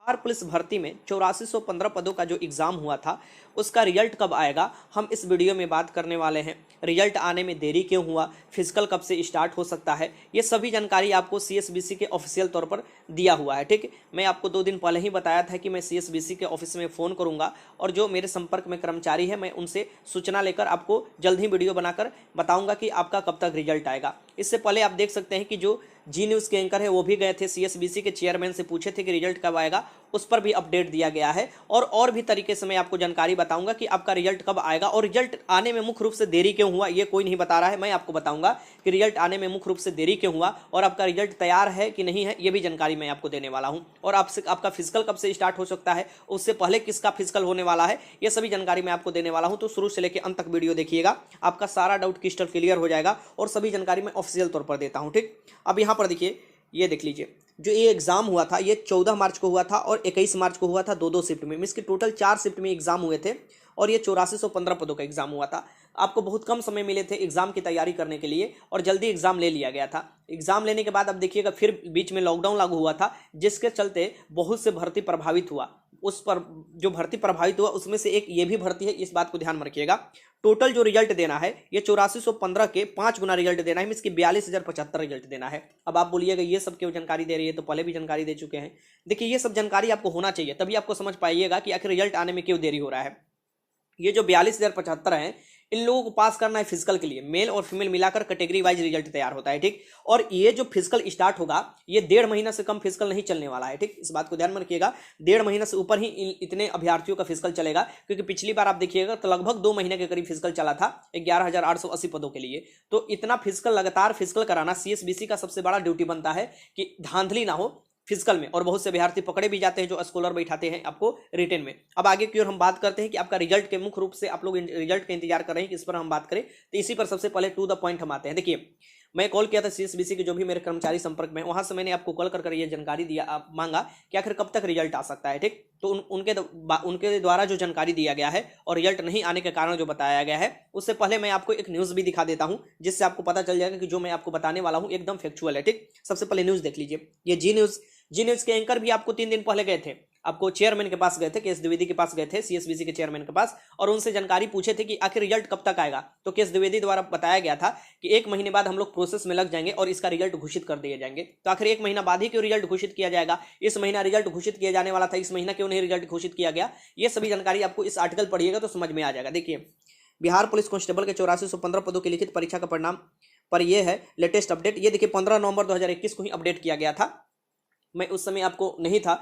Bihar police भर्ती में 8415 पदों का जो एग्जाम हुआ था उसका रिजल्ट कब आएगा, हम इस वीडियो में बात करने वाले हैं। रिजल्ट आने में देरी क्यों हुआ, फिजिकल कब से स्टार्ट हो सकता है, ये सभी जानकारी आपको सीएसबीसी के ऑफिशियल तौर पर दिया हुआ है। ठीक, मैं आपको 2 दिन पहले ही बताया था कि मैं सीएसबीसी के ऑफिस में फ़ोन करूंगा और जो मेरे संपर्क में कर्मचारी है मैं उनसे सूचना लेकर आपको जल्द ही वीडियो बनाकर बताऊंगा कि आपका कब तक रिजल्ट आएगा। इससे पहले आप देख सकते हैं कि जो जी न्यूज़ के एंकर है वो भी गए थे सीएसबीसी के चेयरमैन से पूछे थे कि रिजल्ट कब आएगा, उस पर भी अपडेट दिया गया है। और भी तरीके से मैं आपको जानकारी बताऊंगा कि आपका रिजल्ट कब आएगा और रिजल्ट आने में मुख्य रूप से देरी क्यों हुआ ये कोई नहीं बता रहा है। मैं आपको बताऊंगा कि रिजल्ट आने में मुख्य रूप से देरी क्यों हुआ और आपका रिजल्ट तैयार है कि नहीं है, ये भी जानकारी मैं आपको देने वाला हूं। और आपसे आपका फिजिकल कब से स्टार्ट हो सकता है, उससे पहले किसका फिजिकल होने वाला है, ये सभी जानकारी मैं आपको देने वाला हूं। तो शुरू से लेकर अंत तक वीडियो देखिएगा, आपका सारा डाउट क्रिस्टल क्लियर हो जाएगा और सभी जानकारी मैं ऑफिशियल तौर पर देता हूं। ठीक, अब यहाँ पर देखिए, ये देख लीजिए, जो ये एग्जाम हुआ था ये 14 मार्च को हुआ था और 21 मार्च को हुआ था, दो शिफ्ट में। मीन्स के टोटल 4 शिफ्ट में एग्जाम हुए थे और ये 8415 पदों का एग्जाम हुआ था। आपको बहुत कम समय मिले थे एग्जाम की तैयारी करने के लिए और जल्दी एग्जाम ले लिया गया था। एग्जाम लेने के बाद अब देखिएगा फिर बीच में लॉकडाउन लागू हुआ था, जिसके चलते बहुत से भर्ती प्रभावित हुआ। उस पर जो भर्ती प्रभावित हुआ उसमें से एक ये भी भर्ती है, इस बात को ध्यान में रखिएगा। टोटल जो रिजल्ट देना है ये 8415 के 5 गुना रिजल्ट देना है, इसकी 42,075 रिजल्ट देना है। अब आप बोलिएगा ये सब क्यों जानकारी दे रही है, तो पहले भी जानकारी दे चुके हैं। देखिए, ये सब जानकारी आपको होना चाहिए, तभी आपको समझ पाइएगा कि आखिर रिजल्ट आने में क्यों देरी हो रहा है। ये जो 42,075 है, इन लोगों को पास करना है फिजिकल के लिए, मेल और फीमेल मिलाकर कैटेगरी वाइज रिजल्ट तैयार होता है। ठीक, और ये जो फिजिकल स्टार्ट होगा ये 1.5 महीना से कम फिजिकल नहीं चलने वाला है। ठीक, इस बात को ध्यान में रखिएगा, 1.5 महीना से ऊपर ही इतने अभ्यर्थियों का फिजिकल चलेगा, क्योंकि पिछली बार आप देखिएगा तो लगभग 2 महीने के करीब फिजिकल चला था 11,880 पदों के लिए। तो इतना फिजिकल, लगातार फिजिकल कराना सीएसबीसी का सबसे बड़ा ड्यूटी बनता है कि धांधली ना हो फिजिकल में। और बहुत से अभ्यर्थी पकड़े भी जाते हैं जो स्कॉलर बैठाते हैं आपको रिटेन में। अब आगे की ओर हम बात करते हैं कि आपका रिजल्ट के मुख्य रूप से आप लोग रिजल्ट का इंतजार कर रहे हैं कि इस पर हम बात करें, तो इसी पर सबसे पहले टू द पॉइंट हम आते हैं। देखिए, मैं कॉल किया था सीएसबीसी के जो भी मेरे कर्मचारी संपर्क में, वहां से मैंने आपको कॉल कर ये जानकारी दिया, मांगा कि आखिर कब तक रिजल्ट आ सकता है। ठीक, तो उनके द्वारा जो जानकारी दिया गया है और रिजल्ट नहीं आने के कारण जो बताया गया है, उससे पहले मैं आपको एक न्यूज भी दिखा देता हूं, जिससे आपको पता चल जाएगा कि जो मैं आपको बताने वाला हूं एकदम फैक्चुअल है। ठीक, सबसे पहले न्यूज देख लीजिए, ये जी न्यूज के एंकर भी आपको 3 दिन पहले गए थे, आपको चेयरमैन के पास गए थे, केएस द्विवेदी के पास गए थे, सीएसबीसी के चेयरमैन के पास, और उनसे जानकारी पूछे थे कि आखिर रिजल्ट कब तक आएगा। तो केएस द्विवेदी द्वारा बताया गया था कि 1 महीने बाद हम लोग प्रोसेस में लग जाएंगे और इसका रिजल्ट घोषित कर दिए जाएंगे। तो आखिर 1 महीना बाद ही क्यों रिजल्ट घोषित किया जाएगा, इस महीना रिजल्ट घोषित किया जाने वाला था, इस महीना क्यों नहीं रिजल्ट घोषित किया गया, ये सभी जानकारी आपको इस आर्टिकल पढ़िएगा तो समझ में आ जाएगा। देखिए, बिहार पुलिस कांस्टेबल के 8415 पदों की लिखित परीक्षा का परिणाम पर यह है लेटेस्ट अपडेट। ये देखिए 15 नवंबर 2021 को ही अपडेट किया गया था। मैं उस समय आपको नहीं था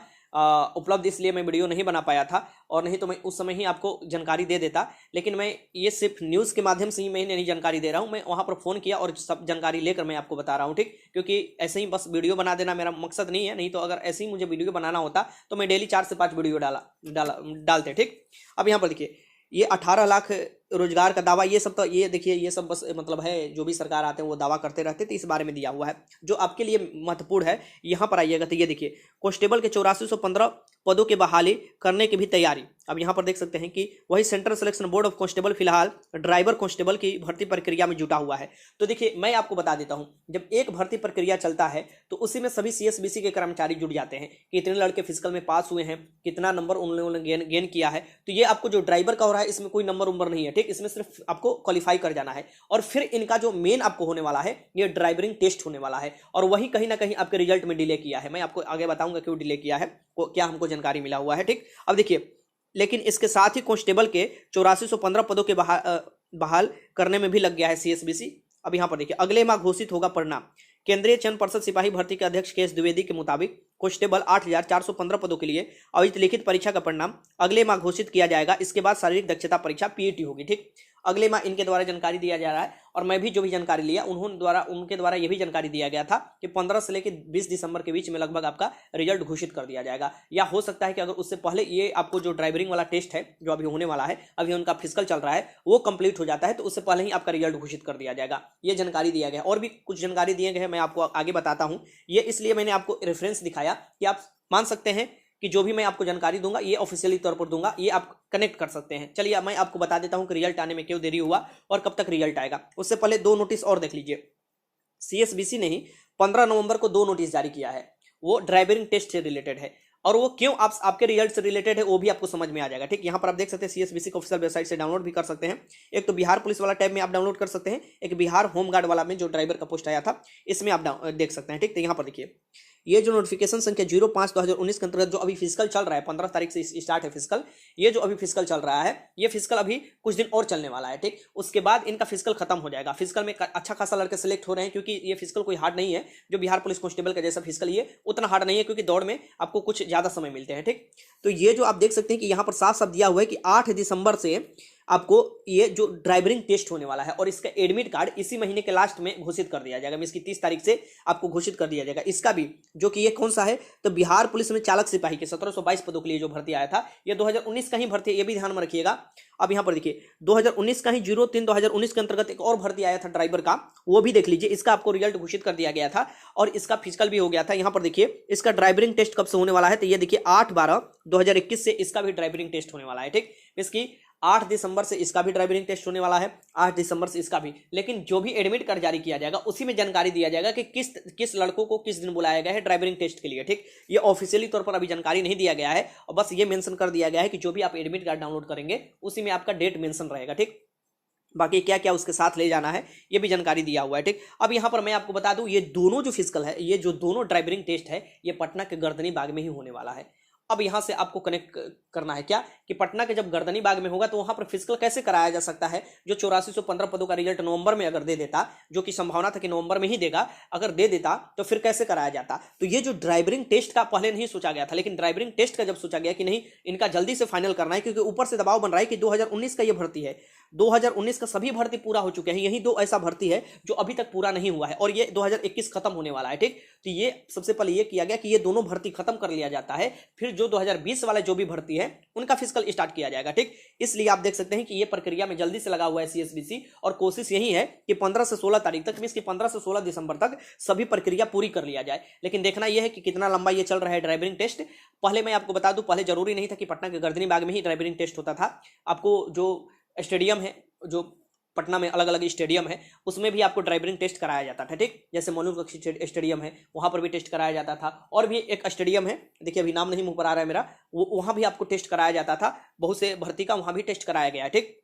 उपलब्ध, इसलिए मैं वीडियो नहीं बना पाया था, और नहीं तो मैं उस समय ही आपको जानकारी दे देता। लेकिन मैं ये सिर्फ न्यूज़ के माध्यम से ही मैं नहीं जानकारी दे रहा हूँ, मैं वहाँ पर फ़ोन किया और सब जानकारी लेकर मैं आपको बता रहा हूँ। ठीक, क्योंकि ऐसे ही बस वीडियो बना देना मेरा मकसद नहीं है, नहीं तो अगर ऐसे ही मुझे वीडियो बनाना होता तो मैं डेली 4 से 5 वीडियो डालते। ठीक, अब यहाँ पर देखिए, ये 18 लाख रोजगार का दावा, ये सब तो ये देखिए, ये सब बस मतलब है जो भी सरकार आते हैं वो दावा करते रहते, तो इस बारे में दिया हुआ है जो आपके लिए महत्वपूर्ण है। यहाँ पर आइएगा तो ये देखिए, कांस्टेबल के 8415 पदों की बहाली करने की भी तैयारी। अब यहाँ पर देख सकते हैं कि वही central selection board of constable फिलहाल ड्राइवर कांस्टेबल की भर्ती प्रक्रिया में जुटा हुआ है। तो देखिए, मैं आपको बता देता हूँ, जब एक भर्ती प्रक्रिया चलता है तो उसी में सभी सीएसबीसी के कर्मचारी जुट जाते हैं कि इतने लड़के फिजिकल में पास हुए हैं, कितना नंबर उन लोगों ने गेन किया है। तो ये आपको जो ड्राइवर का हो रहा है इसमें कोई नंबर नहीं है। ठीक, इसमें सिर्फ आपको क्वालिफाई कर जाना है और फिर इनका जो मेन आपको होने वाला है ये ड्राइविंग टेस्ट होने वाला है, और वही कहीं ना कहीं आपके रिजल्ट में डिले किया है। मैं आपको आगे बताऊंगा क्यों डिले किया है, क्या हमको जानकारी मिला हुआ है। ठीक, अब देखिए, लेकिन इसके साथ ही कांस्टेबल के 8415 पदों के बहाल करने में भी लग गया है सीएसबीसी। अब यहां पर देखिए, अगले माह घोषित होगा परिणाम। केंद्रीय चयन पर्षद सिपाही भर्ती के अध्यक्ष केएस द्विवेदी के मुताबिक कांस्टेबल 8415 पदों के लिए आयोजित लिखित परीक्षा का परिणाम अगले माह घोषित किया जाएगा। इसके बाद शारीरिक दक्षता परीक्षा पीईटी होगी। ठीक, अगले माह इनके द्वारा जानकारी दिया जा रहा है, और मैं भी जो भी जानकारी लिया उनके द्वारा यह भी जानकारी दिया गया था कि 15 से लेकर 20 दिसंबर के बीच में लगभग आपका रिजल्ट घोषित कर दिया जाएगा। या हो सकता है कि अगर उससे पहले ये आपको जो ड्राइविंग वाला टेस्ट है जो अभी होने वाला है, अभी उनका फिजिकल चल रहा है, वो कंप्लीट हो जाता है तो उससे पहले ही आपका रिजल्ट घोषित कर दिया जाएगा। ये जानकारी दिया गया, और भी कुछ जानकारी दिए गए हैं, मैं आपको आगे बताता हूँ। ये इसलिए मैंने आपको रेफरेंस दिखाया कि आप मान सकते हैं कि जो भी मैं आपको जानकारी दूंगा ये ऑफिशियली तौर पर दूंगा, ये आप कनेक्ट कर सकते हैं। चलिए मैं आपको बता देता हूं कि रिजल्ट आने में क्यों देरी हुआ और कब तक रिजल्ट आएगा। उससे पहले 2 नोटिस और देख लीजिए। सीएसबीसी ने ही 15 नवंबर को 2 नोटिस जारी किया है, वो ड्राइविंग टेस्ट से रिलेटेड है। और वो क्यों आप आपके रिजल्ट से रिलेटेड है वो भी आपको समझ में आ जाएगा। ठीक, यहाँ पर आप देख सकते हैं सीएसबीसी की ऑफिशियल वेबसाइट से डाउनलोड भी कर सकते हैं। एक तो बिहार पुलिस वाला टैब में आप डाउनलोड कर सकते हैं, एक बिहार होमगार्ड वाला में जो ड्राइवर का पोस्ट आया था इसमें आप देख सकते हैं। ठीक, तो यहाँ पर देखिए ये जो नोटिफिकेशन संख्या 05/2019 के अंतर्गत जो अभी फिजिकल चल रहा है, 15 तारीख से स्टार्ट है फिजिकल, ये जो अभी फिजिकल चल रहा है ये फिजिकल अभी कुछ दिन और चलने वाला है। ठीक, उसके बाद इनका फिजिकल खत्म हो जाएगा। फिजिकल में अच्छा खासा लड़के सेलेक्ट हो रहे हैं, क्योंकि ये फिजिकल कोई हार्ड नहीं है जो बिहार पुलिस कांस्टेबल का जैसा फिजिकल, ये उतना हार्ड नहीं है क्योंकि दौड़ में आपको कुछ ज्यादा समय मिलते हैं। ठीक, तो ये जो आप देख सकते हैं कि यहाँ पर साफ साफ दिया हुआ है कि 8 दिसंबर से आपको ये जो ड्राइविंग टेस्ट होने वाला है और इसका एडमिट कार्ड इसी महीने के लास्ट में घोषित कर दिया जाएगा। इसकी 30 तारीख से आपको घोषित कर दिया जाएगा। इसका भी जो कि ये कौन सा है, तो बिहार पुलिस में चालक सिपाही के 1722 पदों के लिए जो भर्ती आया था ये 2019 का ही भर्ती है, ये भी ध्यान में रखिएगा। अब यहाँ पर देखिए 2019 का ही 03/2019 के अंतर्गत एक और भर्ती आया था ड्राइवर का, वो भी देख लीजिए। इसका आपको रिजल्ट घोषित कर दिया गया था और इसका फिजिकल भी हो गया था। यहाँ पर देखिए इसका ड्राइविंग टेस्ट कब से होने वाला है, तो ये देखिए 8/12/2021 से इसका भी ड्राइविंग टेस्ट होने वाला है। ठीक, इसकी 8 दिसंबर से इसका भी ड्राइविंग टेस्ट होने वाला है, 8 दिसंबर से इसका भी। लेकिन जो भी एडमिट कार्ड जारी किया जाएगा उसी में जानकारी दिया जाएगा कि किस लड़कों को किस दिन बुलाया गया है ड्राइविंग टेस्ट के लिए। ठीक, ये ऑफिशियली तौर पर अभी जानकारी नहीं दिया गया है और बस ये मेंशन कर दिया गया है कि जो भी आप एडमिट कार्ड डाउनलोड करेंगे उसी में आपका डेट मेंशन रहेगा। ठीक, बाकी क्या क्या उसके साथ ले जाना है ये भी जानकारी दिया हुआ है। ठीक, अब यहाँ पर मैं आपको बता दूं ये दोनों जो फिजिकल है, ये जो दोनों ड्राइविंग टेस्ट है ये पटना के गर्दनी बाग में ही होने वाला है। अब यहां से आपको कनेक्ट करना है क्या कि पटना के जब गर्दनी बाग में होगा तो वहां पर फिजिकल कैसे कराया जा सकता है। जो 8415 पदों का रिजल्ट नवंबर में अगर दे देता, जो कि संभावना था कि नवंबर में ही देगा, अगर दे देता तो फिर कैसे कराया जाता। तो ये जो ड्राइविंग टेस्ट का पहले नहीं सोचा गया था, लेकिन ड्राइविंग टेस्ट का जब सोचा गया कि नहीं इनका जल्दी से फाइनल करना है, क्योंकि ऊपर से दबाव बन रहा है कि 2019 का ये भर्ती है, 2019 का सभी भर्ती पूरा हो चुके हैं, यही दो ऐसा भर्ती है जो अभी तक पूरा नहीं हुआ है और ये 2021 खत्म होने वाला है। ठीक, तो ये सबसे पहले ये किया गया कि ये दोनों भर्ती खत्म कर लिया जाता है, फिर जो 2020 वाला जो भी भर्ती है उनका फिजिकल स्टार्ट किया जाएगा। ठीक, इसलिए आप देख सकते हैं कि ये प्रक्रिया में जल्दी से लगा हुआ है सीएसबीसी और कोशिश यही है कि 15 से 16 तारीख तक, मींस कि 15 से 16 दिसंबर तक सभी प्रक्रिया पूरी कर लिया जाए। लेकिन देखना यह है कि कितना लंबा ये चल रहा है ड्राइविंग टेस्ट। पहले मैं आपको बता दूं, पहले जरूरी नहीं था कि पटना के गर्दनी बाग में ही ड्राइविंग टेस्ट होता था। आपको जो स्टेडियम है, जो पटना में अलग अलग स्टेडियम है, उसमें भी आपको ड्राइविंग टेस्ट कराया जाता था। ठीक, जैसे मोनू स्टेडियम है वहां पर भी टेस्ट कराया जाता था, और भी एक स्टेडियम है, देखिए अभी नाम नहीं मुंह पर आ रहा है मेरा, वहां भी आपको टेस्ट कराया जाता था। बहुत से भर्ती का वहां भी टेस्ट कराया गया है। ठीक,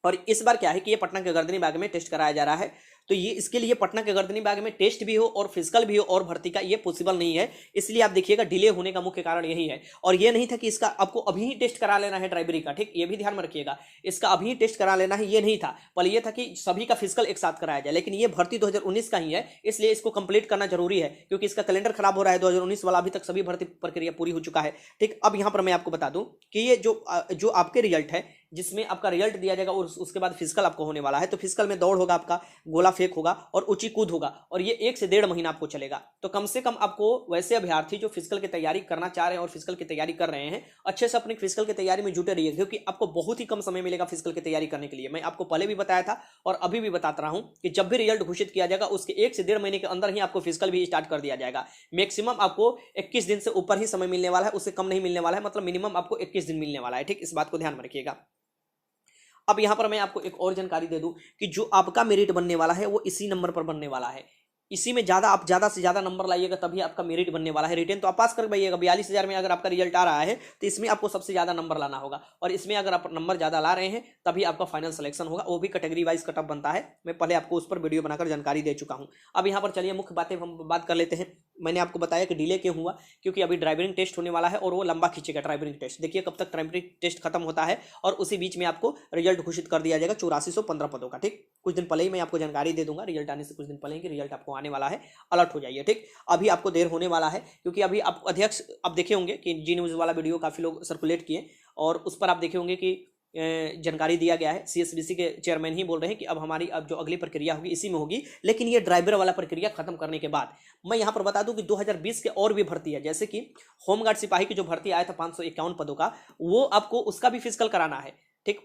और इस बार क्या है कि ये पटना के गर्दनी बाग में टेस्ट कराया जा रहा है, तो ये इसके लिए पटना के गर्दनी बाग में टेस्ट भी हो और फिजिकल भी हो और भर्ती का ये पॉसिबल नहीं है। इसलिए आप देखिएगा डिले होने का मुख्य कारण यही है। और ये नहीं था कि इसका आपको अभी ही टेस्ट करा लेना है ड्राइवरी का। ठीक, ये भी ध्यान में रखिएगा, इसका अभी ही टेस्ट करा लेना है ये नहीं था। पहले ये था कि सभी का फिजिकल एक साथ कराया जाए, लेकिन ये भर्ती 2019 का ही है, इसलिए इसको कंप्लीट करना जरूरी है, क्योंकि इसका कैलेंडर खराब हो रहा है 2019 वाला, अभी तक सभी भर्ती प्रक्रिया पूरी हो चुका है। ठीक, अब यहां पर मैं आपको बता दूं कि ये जो आपके रिजल्ट है, जिसमें आपका रिजल्ट दिया जाएगा और उसके बाद फिजिकल आपको होने वाला है, तो फिजिकल में दौड़ होगा, आपका गोला फेंक होगा और ऊंची कूद होगा, और ये 1 से 1.5 महीना आपको चलेगा। तो कम से कम आपको वैसे अभ्यर्थी जो फिजिकल की तैयारी करना चाह रहे हैं और फिजिकल की तैयारी कर रहे हैं, अच्छे से अपनी फिजिकल की तैयारी में जुटे रहिए, क्योंकि आपको बहुत ही कम समय मिलेगा फिजिकल की तैयारी करने के लिए। मैं आपको पहले भी बताया था और अभी भी बताता रहा हूं कि जब भी रिजल्ट घोषित किया जाएगा उसके 1 से 1.5 महीने के अंदर ही आपको फिजिकल भी स्टार्ट कर दिया जाएगा। मैक्सिमम आपको 21 दिन से ऊपर ही समय मिलने वाला है, उससे कम नहीं मिलने वाला है, मतलब मिनिमम आपको 21 दिन मिलने वाला है। ठीक, इस बात को ध्यान में रखिएगा। अब यहां पर मैं आपको एक और जानकारी दे दूं कि जो आपका मेरिट बनने वाला है वो इसी नंबर पर बनने वाला है। इसी में आप ज्यादा से ज्यादा नंबर लाइएगा तभी आपका मेरिट बनने वाला है। रिटेन तो आप पास कर पाइएगा, 42,000 में अगर आपका रिजल्ट आ रहा है तो इसमें आपको सबसे ज्यादा नंबर लाना होगा, और इसमें अगर आप नंबर ज्यादा ला रहे हैं तभी आपका फाइनल सिलेक्शन होगा, वो भी कैटेगरी वाइज कट ऑफ बनता है। मैं पहले आपको उस पर वीडियो बनाकर जानकारी दे चुका हूं। अब यहाँ पर चलिए मुख्य बातें हम बात कर लेते हैं। मैंने आपको बताया कि डिले क्यों हुआ, क्योंकि अभी ड्राइविंग टेस्ट होने वाला है और वो लंबा खींचेगा ड्राइविंग टेस्ट। देखिए कब तक ड्राइविंग टेस्ट खत्म होता है और उसी बीच में आपको रिजल्ट घोषित कर दिया जाएगा 8415 पदों का। ठीक, कुछ दिन पहले ही मैं आपको जानकारी दे दूंगा, रिजल्ट आने से कुछ दिन पहले ही कि रिजल्ट आपको आने वाला है, अलर्ट हो जाइए। ठीक, अभी आपको देर होने वाला है, क्योंकि अभी आप अध्यक्ष आप देखे होंगे कि जी न्यूज़ वाला वीडियो काफ़ी लोग सर्कुलेट किए और उस पर आप देखे होंगे कि जानकारी दिया गया है। सीएसबीसी के चेयरमैन ही बोल रहे हैं कि अब हमारी जो अगली प्रक्रिया होगी इसी में होगी, लेकिन ये ड्राइवर वाला प्रक्रिया खत्म करने के बाद। मैं यहाँ पर बता दूं कि 2020 के और भी भर्ती है, जैसे कि होमगार्ड सिपाही की जो भर्ती आया था 551 पदों का, वो आपको उसका भी फिजिकल कराना है। ठीक,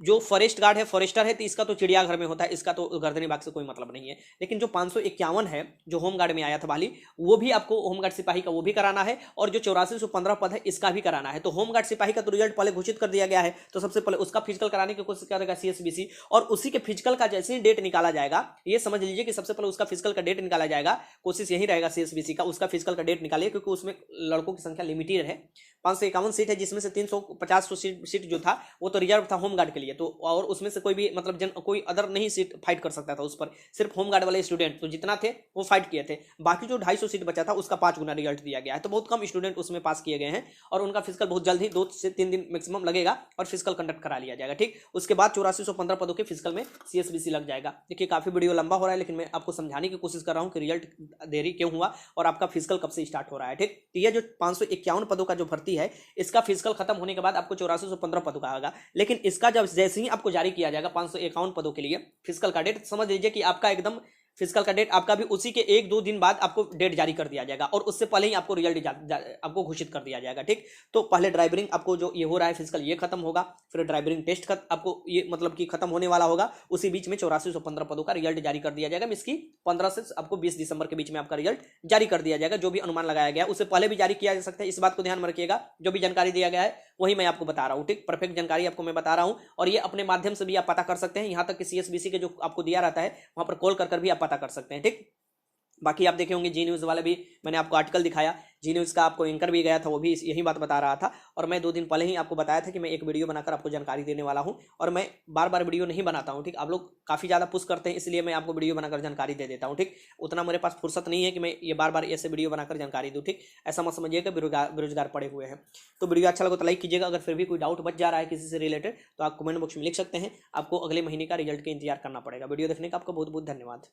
जो फॉरेस्ट गार्ड है, फॉरेस्टर है, तो इसका तो चिड़ियाघर में होता है, इसका तो गर्दनी बाग से कोई मतलब नहीं है। लेकिन जो 551 है जो होमगार्ड में आया था बहाली, वो भी आपको होमगार्ड सिपाही का वो भी कराना है, और जो 8415 पद है इसका भी कराना है। तो होमगार्ड सिपाही का तो रिजल्ट पहले घोषित कर दिया गया है, तो सबसे पहले उसका फिजिकल कराने की कोशिश करेगा सीएसबीसी, और उसी के फिजिकल का जैसे ही डेट निकाला जाएगा, ये समझ लीजिए कि सबसे पहले उसका फिजिकल का डेट निकाला जाएगा, कोशिश यही रहेगा सीएसबीसी का उसका फिजिकल का डेट निकालिए, क्योंकि उसमें लड़कों की संख्या लिमिटेड है। 551 सीट है, जिसमें से 350 सीट जो था वो तो रिजर्व था होमगार्ड के लिए, तो और उसमें से कोई भी मतलब कोई अदर नहीं सीट फाइट कर सकता था उस पर, सिर्फ होमगार्ड वाले स्टूडेंट तो जितना थे वो फाइट किए थे। बाकी जो 250 सीट बचा था उसका 5 गुना रिजल्ट दिया गया है, तो बहुत कम स्टूडेंट उसमें पास किए गए हैं, और उनका फिजिकल बहुत जल्द ही 2 से 3 दिन मैक्सिमम लगेगा और फिजिकल कंडक्ट करा लिया जाएगा। ठीक, उसके बाद 8415 पदों के फिजिकल में सीएसबीसी लग जाएगा। देखिए काफी वीडियो लंबा हो रहा है, लेकिन मैं आपको समझाने की कोशिश कर रहा हूँ कि रिजल्ट देरी क्यों हुआ और आपका फिजिकल कब से स्टार्ट हो रहा है। ठीक, तो ये जो 551 पदों का जो भर्ती है, इसका फिजिकल खत्म होने के बाद आपको 8415 पदों का आएगा, लेकिन इसका जब जैसे ही आपको जारी किया जाएगा 551 पदों के लिए फिजिकल का डेट, समझ लीजिए कि आपका एकदम फिजिकल का डेट आपका भी उसी के 1-2 दिन बाद आपको डेट जारी कर दिया जाएगा, और उससे पहले ही आपको रिजल्ट आपको घोषित कर दिया जाएगा। ठीक, तो पहले ड्राइवरिंग आपको जो ये हो रहा है फिजिकल ये खत्म होगा, फिर ड्राइवरिंग टेस्ट आपको ये मतलब कि खत्म होने वाला होगा, उसी बीच में 8415 पदों का रिजल्ट जारी कर दिया जाएगा। इसकी 15 से आपको 20 दिसंबर के बीच में आपका रिजल्ट जारी कर दिया जाएगा। जो भी अनुमान लगाया गया उससे पहले भी जारी किया जा सकता है, इस बात को ध्यान में रखिएगा। जो भी जानकारी दिया गया है वही मैं आपको बता रहा हूँ। ठीक, परफेक्ट जानकारी आपको मैं बता रहा हूँ, और ये अपने माध्यम से भी आप पता कर सकते हैं, यहाँ तक कि सीएसबीसी के जो आपको दिया रहता है वहां पर कॉल कर भी आप पता कर सकते हैं। ठीक, बाकी आप देखे होंगे जी न्यूज़ वाला भी मैंने आपको आर्टिकल दिखाया, जी न्यूज़ का आपको एंकर भी गया था, वो भी यही बात बता रहा था, और मैं 2 दिन पहले ही आपको बताया था कि मैं एक वीडियो बनाकर आपको जानकारी देने वाला हूं, और मैं बार बार वीडियो नहीं बनाता हूं। ठीक, आप लोग काफ़ी ज़्यादा पुश करते हैं, इसलिए मैं आपको वीडियो बनाकर जानकारी दे देता हूं। ठीक, उतना मेरे पास फुर्सत नहीं है कि मैं ये बार बार ऐसे वीडियो बनाकर जानकारी दूँ। ठीक, ऐसा मत समझिएगा बेरोजगार पड़े हुए हैं। तो वीडियो अच्छा लगा तो लाइक कीजिएगा, अगर फिर भी कोई डाउट बच जा रहा है किसी से रिलेटेड तो आप कमेंट बॉक्स में लिख सकते हैं। आपको अगले महीने का रिजल्ट का इंतजार करना पड़ेगा। वीडियो देखने का आपको बहुत बहुत धन्यवाद।